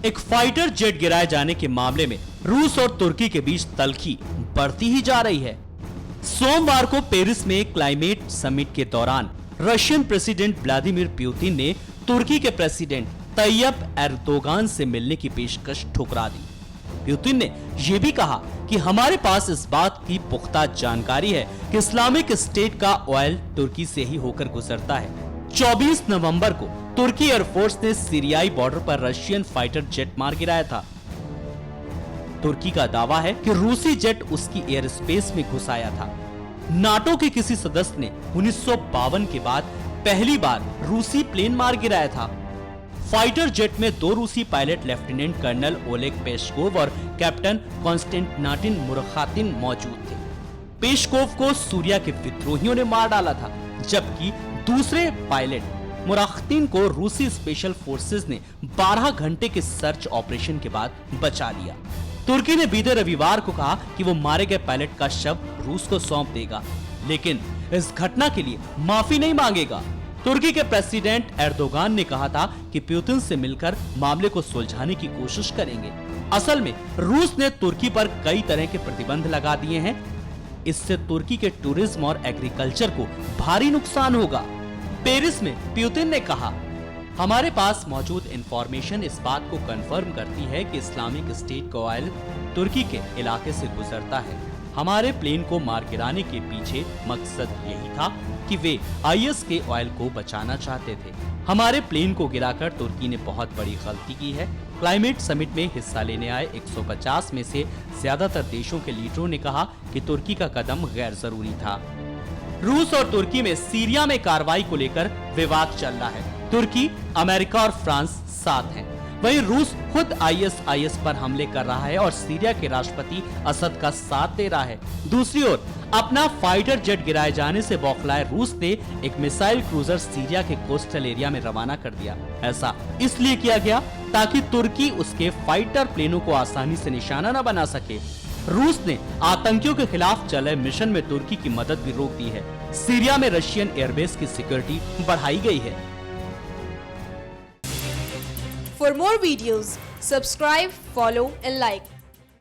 एक fighter jet गिराए जाने के मामले में रूस और तुर्की के बीच तल्खी बढ़ती ही जा रही है। सोमवार को पेरिस में क्लाइमेट समिट के दौरान रशियन प्रेसिडेंट व्लादिमीर पुतिन ने तुर्की के प्रेसिडेंट तैयब एर्दोगान से मिलने की पेशकश ठुकरा दी। पुतिन ने यह भी कहा कि हमारे पास इस बात की पुख्ता जानकारी है कि इस्लामिक स्टेट का ऑयल तुर्की से ही होकर गुजरता है। 24 नवंबर को तुर्की एयरफोर्स ने सीरियाई बॉर्डर पर रशियन फाइटर जेट मार गिराया था। तुर्की का दावा है कि रूसी जेट उसकी एयर स्पेस में घुस आया था। नाटो के किसी सदस्य ने 1952 के बाद पहली बार रूसी प्लेन मार गिराया था। फाइटर जेट में 2 रूसी pilot lieutenant colonel Oleg Peskov और कैप्टन कॉन्स्टेंटिन मुरखातिन मौजूद थे। पेस्कोव को सूरिया के विद्रोहियों ने मार डाला था, जबकि दूसरे पायलट मुराख्तिन को रूसी स्पेशल फोर्सेस ने 12 घंटे के सर्च ऑपरेशन के बाद बचा लिया। तुर्की ने बीते रविवार को कहा कि वो मारे गए पायलट का शव रूस को सौंप देगा, लेकिन इस घटना के लिए माफी नहीं मांगेगा। तुर्की के प्रेसिडेंट एर्दोगान ने कहा था कि पुतिन से मिलकर मामले को सुलझाने की कोशिश करेंगे। असल में रूस ने तुर्की पर कई तरह के प्रतिबंध लगा दिए हैं। इससे तुर्की के टूरिज्म और एग्रीकल्चर को भारी नुकसान होगा। पेरिस में पुतिन ने कहा, हमारे पास मौजूद इंफॉर्मेशन इस बात को कंफर्म करती है कि इस्लामिक स्टेट का ऑयल तुर्की के इलाके से गुजरता है। हमारे प्लेन को मार गिराने के पीछे मकसद यही था कि वे आईएस के ऑयल को बचाना चाहते थे। हमारे प्लेन को गिराकर तुर्की ने बहुत बड़ी गलती की है। क्लाइमेट समिट में हिस्सा लेने आए 150 में से ज्यादातर देशों के लीडरों ने कहा कि तुर्की का कदम गैर जरूरी था। रूस और तुर्की में सीरिया में कार्रवाई को लेकर विवाद चल रहा है। तुर्की, अमेरिका और फ्रांस साथ हैं। वहीं रूस खुद आईएस पर हमले कर रहा है और सीरिया के राष्ट्रपति असद का साथ दे रहा है। दूसरी ओर अपना फाइटर जेट गिराए जाने से बौखलाए रूस ने एक मिसाइल क्रूजर सीरिया के कोस्टल एरिया में रवाना कर दिया। ऐसा इसलिए किया गया ताकि तुर्की उसके फाइटर प्लेनों को आसानी से निशाना न बना सके। रूस ने आतंकियों के खिलाफ चले मिशन में तुर्की की मदद भी रोक दी है। सीरिया में रशियन एयरबेस की सिक्योरिटी बढ़ाई गई है। For more videos, subscribe, follow and like.